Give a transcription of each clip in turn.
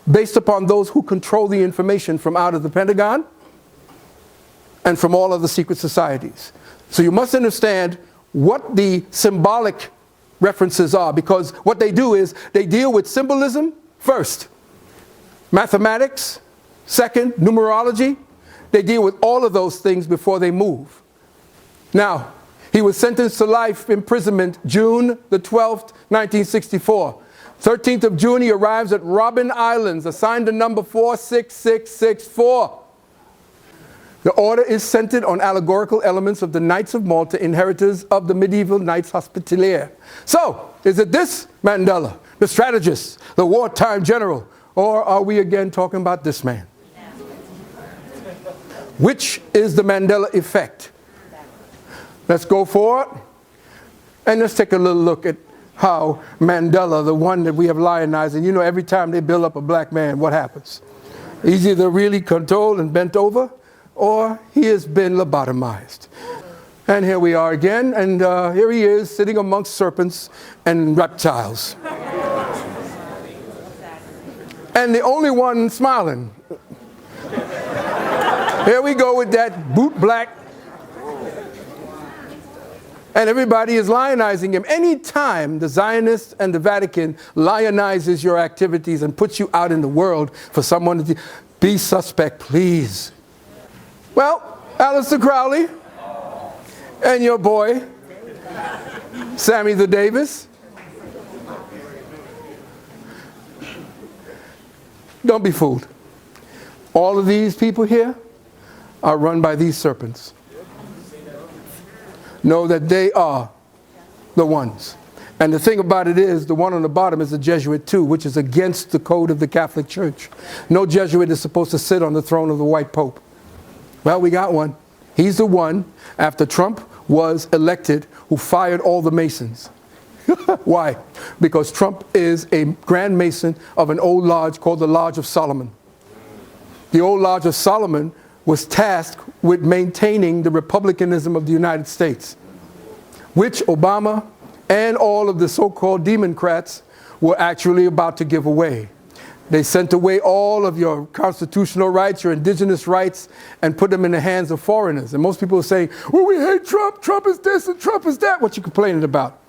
based upon those who control the information from out of the Pentagon and from all of the secret societies. So you must understand what the symbolic references are, because what they do is they deal with symbolism first, mathematics second, numerology. They deal with all of those things before they move. Now, he was sentenced to life imprisonment June the 12th, 1964. 13th of June, he arrives at Robben Islands, assigned to number 46664. The order is centered on allegorical elements of the Knights of Malta, inheritors of the medieval Knights Hospitalier. So, is it this Mandela, the strategist, the wartime general, or are we again talking about this man? Which is the Mandela effect? Let's go forward and let's take a little look at how Mandela, the one that we have lionized, and you know every time they build up a black man, what happens? He's either really controlled and bent over, or he has been lobotomized. And here we are again, and here he is sitting amongst serpents and reptiles. And the only one smiling. Here we go with that boot black. And everybody is lionizing him. Anytime the Zionists and the Vatican lionizes your activities and puts you out in the world for someone to be suspect, please. Well, Aleister Crowley and your boy, Sammy the Davis. Don't be fooled. All of these people here are run by these serpents. Know that they are the ones. And the thing about it is, the one on the bottom is a Jesuit too, which is against the code of the Catholic Church. No Jesuit is supposed to sit on the throne of the white Pope. Well, we got one. He's the one, after Trump was elected, who fired all the Masons. Why? Because Trump is a Grand Mason of an old lodge called the Lodge of Solomon. The old Lodge of Solomon was tasked with maintaining the republicanism of the United States, which Obama and all of the so-called Democrats were actually about to give away. They sent away all of your constitutional rights, your indigenous rights, and put them in the hands of foreigners. And most people are saying, well, we hate Trump, Trump is this and Trump is that. What you complaining about?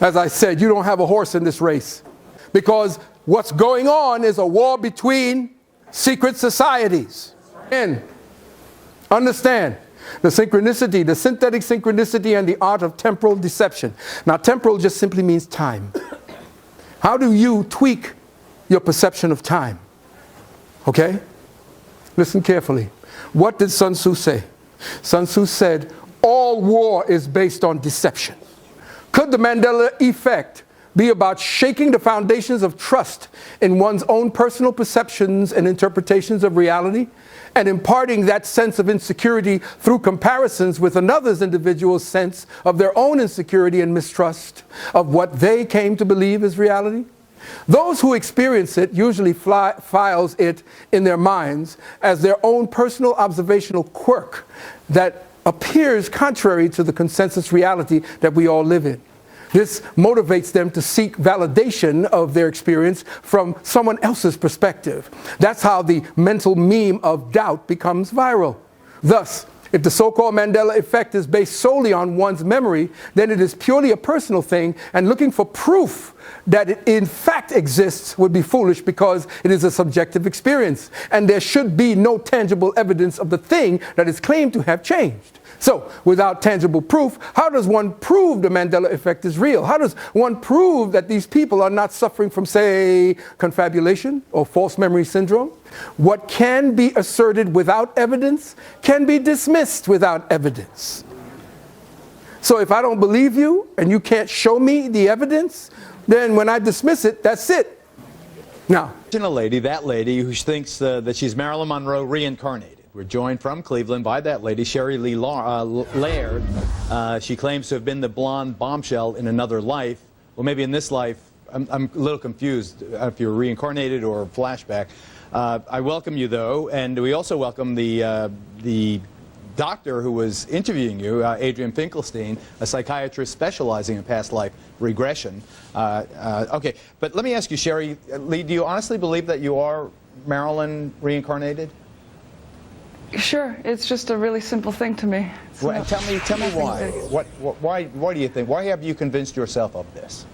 As I said, you don't have a horse in this race. Because what's going on is a war between secret societies. And understand the synchronicity, the synthetic synchronicity and the art of temporal deception. Now, temporal just simply means time. How do you tweak your perception of time? Okay? Listen carefully. What did Sun Tzu say? Sun Tzu said, all war is based on deception. Could the Mandela effect be about shaking the foundations of trust in one's own personal perceptions and interpretations of reality, and imparting that sense of insecurity through comparisons with another's individual sense of their own insecurity and mistrust of what they came to believe is reality? Those who experience it usually files it in their minds as their own personal observational quirk that appears contrary to the consensus reality that we all live in. This motivates them to seek validation of their experience from someone else's perspective. That's how the mental meme of doubt becomes viral. Thus, if the so-called Mandela effect is based solely on one's memory, then it is purely a personal thing, and looking for proof that it in fact exists would be foolish, because it is a subjective experience, and there should be no tangible evidence of the thing that is claimed to have changed. So, without tangible proof, how does one prove the Mandela effect is real? How does one prove that these people are not suffering from, say, confabulation or false memory syndrome? What can be asserted without evidence can be dismissed without evidence. So if I don't believe you and you can't show me the evidence, then when I dismiss it, that's it. Now, a lady, that lady who thinks that she's Marilyn Monroe reincarnated. We're joined from Cleveland by that lady, Sherry Lee Laird. She claims to have been the blonde bombshell in another life. Well, maybe in this life. I'm a little confused if you're reincarnated or flashback. I welcome you, though, and we also welcome the doctor who was interviewing you, Adrian Finkelstein, a psychiatrist specializing in past life regression. Okay, but let me ask you, Sherry Lee, do you honestly believe that you are Marilyn reincarnated? Sure, it's just a really simple thing to me. Well, and tell me why. Why do you think? Why have you convinced yourself of this?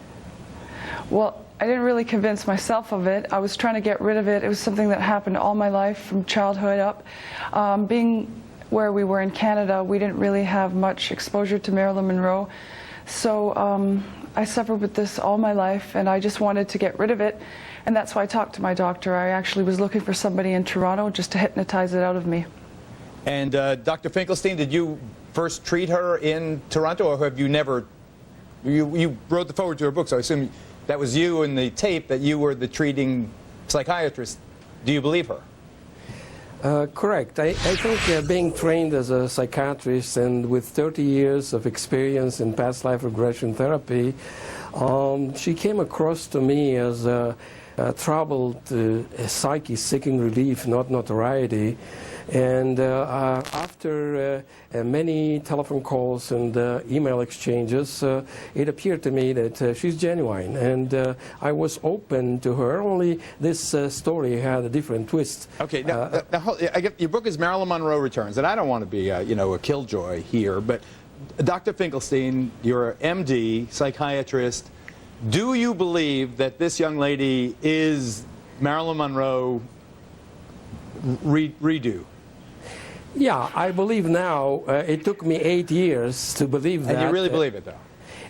Well, I didn't really convince myself of it. I was trying to get rid of it. It was something that happened all my life, from childhood up. Being where we were in Canada, we didn't really have much exposure to Marilyn Monroe. So I suffered with this all my life, and I just wanted to get rid of it. And that's why I talked to my doctor. I actually was looking for somebody in Toronto just to hypnotize it out of me. And Dr. Finkelstein, did you first treat her in Toronto, or have you never? You wrote the foreword to her book, so I assume that was you in the tape, that you were the treating psychiatrist. Do you believe her? Correct. I think being trained as a psychiatrist and with 30 years of experience in past life regression therapy, she came across to me as a troubled psyche seeking relief, not notoriety. And after many telephone calls and email exchanges, it appeared to me that she's genuine. And I was open to her, only this story had a different twist. Okay, now, your book is Marilyn Monroe Returns, and I don't want to be a killjoy here, but Dr. Finkelstein, you're an MD, psychiatrist. Do you believe that this young lady is Marilyn Monroe redo? Yeah, I believe now. It took me 8 years to believe that. And you really believe it, though?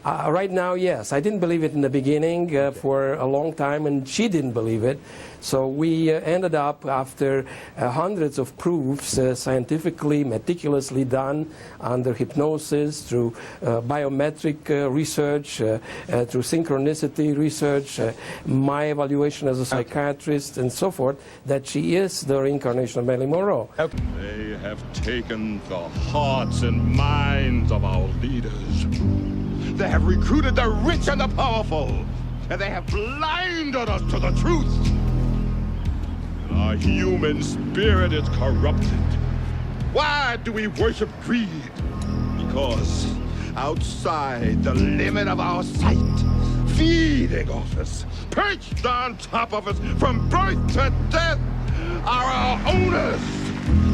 Right now, yes. I didn't believe it in the beginning for a long time, and she didn't believe it. So we ended up, after hundreds of proofs, scientifically, meticulously done under hypnosis, through biometric research, through synchronicity research, my evaluation as a psychiatrist, and so forth, that she is the reincarnation of Marilyn Monroe. Okay. They have taken the hearts and minds of our leaders. They have recruited the rich and the powerful, and they have blinded us to the truth. Our human spirit is corrupted. Why do we worship greed? Because outside the limit of our sight, feeding off us, perched on top of us from birth to death, are our owners.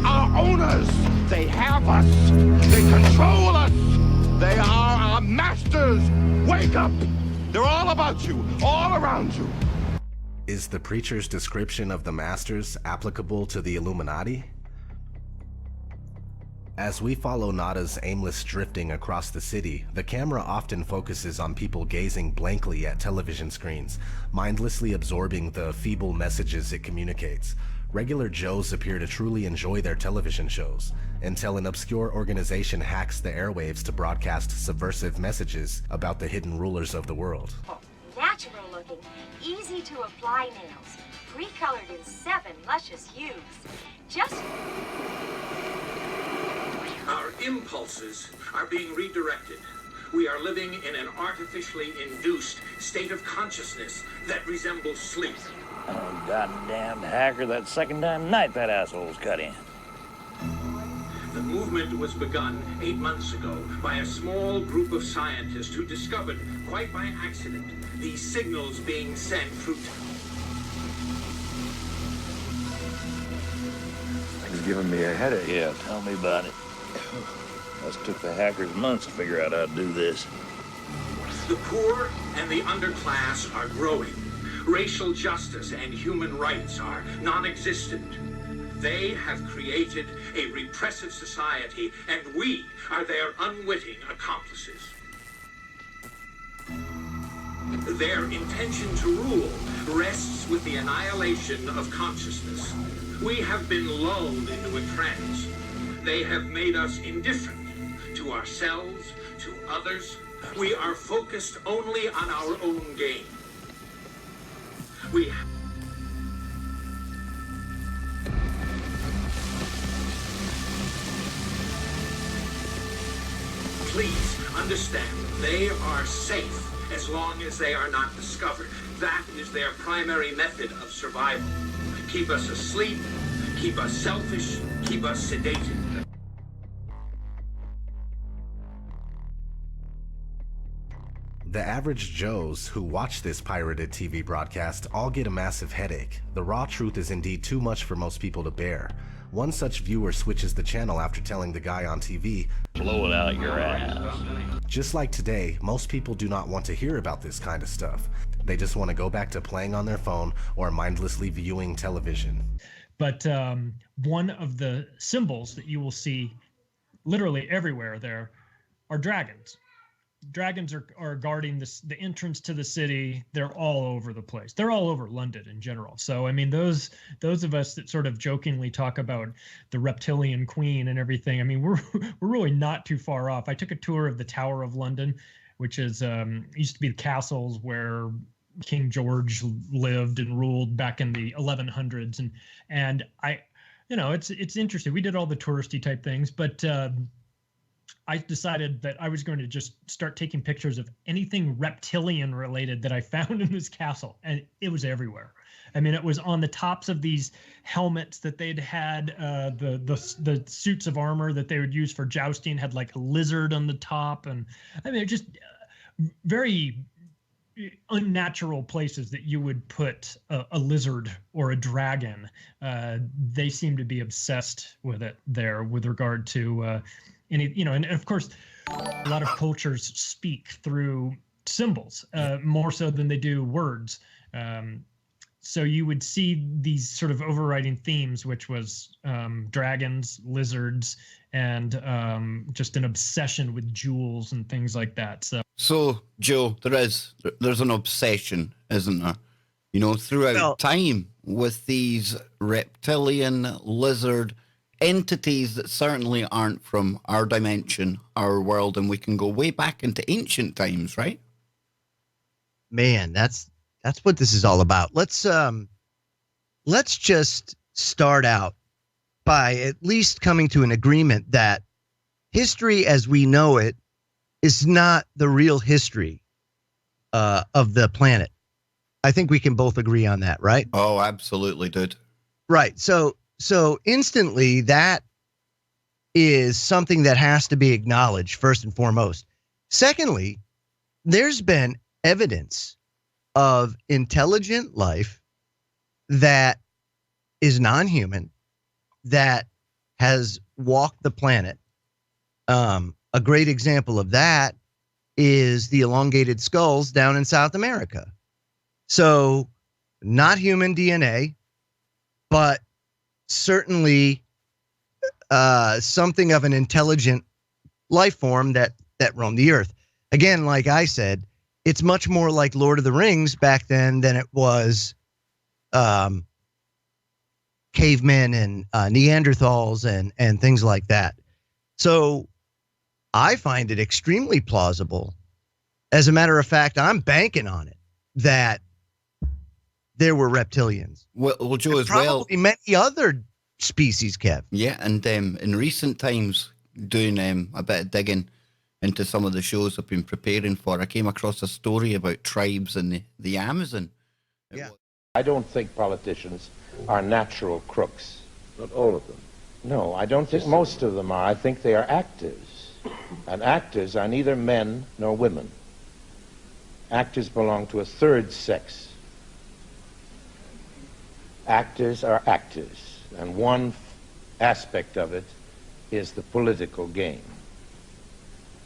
Our owners. They have us. They control us. They are our masters. Wake up. They're all about you, all around you. Is the preacher's description of the masters applicable to the Illuminati? As we follow Nada's aimless drifting across the city, the camera often focuses on people gazing blankly at television screens, mindlessly absorbing the feeble messages it communicates. Regular Joes appear to truly enjoy their television shows, until an obscure organization hacks the airwaves to broadcast subversive messages about the hidden rulers of the world. Natural looking, easy to apply nails, pre-colored in 7 luscious hues. Just... Our impulses are being redirected. We are living in an artificially induced state of consciousness that resembles sleep. Oh, goddamn hacker, that second time tonight that asshole's cut in. The movement was begun 8 months ago by a small group of scientists who discovered, quite by accident, these signals being sent through... It's giving me a headache. Yeah, tell me about it. Us took the hackers months to figure out how to do this. The poor and the underclass are growing. Racial justice and human rights are non-existent. They have created a repressive society, and we are their unwitting accomplices. Their intention to rule rests with the annihilation of consciousness. We have been lulled into a trance. They have made us indifferent to ourselves, to others. We are focused only on our own gain. Please understand, they are safe as long as they are not discovered. That is their primary method of survival. Keep us asleep, keep us selfish, keep us sedated. The average Joes who watch this pirated TV broadcast all get a massive headache. The raw truth is indeed too much for most people to bear. One such viewer switches the channel after telling the guy on TV, Blow it out your ass. just like today, most people do not want to hear about this kind of stuff. They just want to go back to playing on their phone or mindlessly viewing television. But one of the symbols that you will see literally everywhere there are dragons. Dragons are guarding the entrance to the city. They're all over the place. They're all over London in general. So, I mean, those of us that sort of jokingly talk about the reptilian queen and everything, I mean, we're really not too far off. I took a tour of the Tower of London, which is used to be the castles where King George lived and ruled back in the 1100s. And I, you know, it's interesting. We did all the touristy type things, but I decided that I was going to just start taking pictures of anything reptilian related that I found in this castle, and it was everywhere. I mean, it was on the tops of these helmets that they'd had, the suits of armor that they would use for jousting had like a lizard on the top, and I mean, just very unnatural places that you would put a lizard or a dragon. They seem to be obsessed with it there with regard to and of course, a lot of cultures speak through symbols more so than they do words. So you would see these sort of overriding themes, which was dragons, lizards, and just an obsession with jewels and things like that. So Joe, there's an obsession, isn't there? You know, throughout time with these reptilian lizard entities that certainly aren't from our dimension, our world, and we can go way back into ancient times, right? Man, that's what this is all about. Let's just start out by at least coming to an agreement that history as we know it is not the real history of the planet. I think we can both agree on that, right? Oh, absolutely, dude. Right. So instantly, that is something that has to be acknowledged first and foremost. Secondly, there's been evidence of intelligent life that is non-human, that has walked the planet. A great example of that is the elongated skulls down in South America. So not human DNA, but certainly something of an intelligent life form that roamed the earth. Again, like I said, it's much more like Lord of the Rings back then than it was cavemen and Neanderthals and things like that. So I find it extremely plausible. As a matter of fact, I'm banking on it that there were reptilians. Well, Joe, and as well. Probably many other species, Kev. Yeah, and in recent times, doing a bit of digging into some of the shows I've been preparing for, I came across a story about tribes in the Amazon. Yeah. I don't think politicians are natural crooks. Not all of them. No, I don't think most of them are. I think they are actors. And actors are neither men nor women. Actors belong to a third sex. Actors are actors, and one aspect of it is the political game.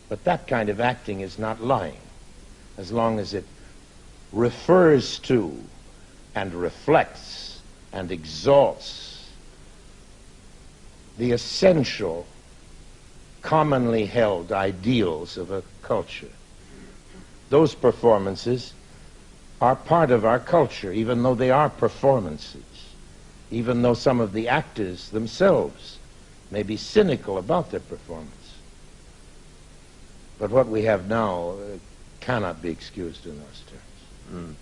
But that kind of acting is not lying, as long as it refers to and reflects and exalts the essential, commonly held ideals of a culture. Those performances are part of our culture, even though they are performances, even though some of the actors themselves may be cynical about their performance. But what we have now cannot be excused in those terms.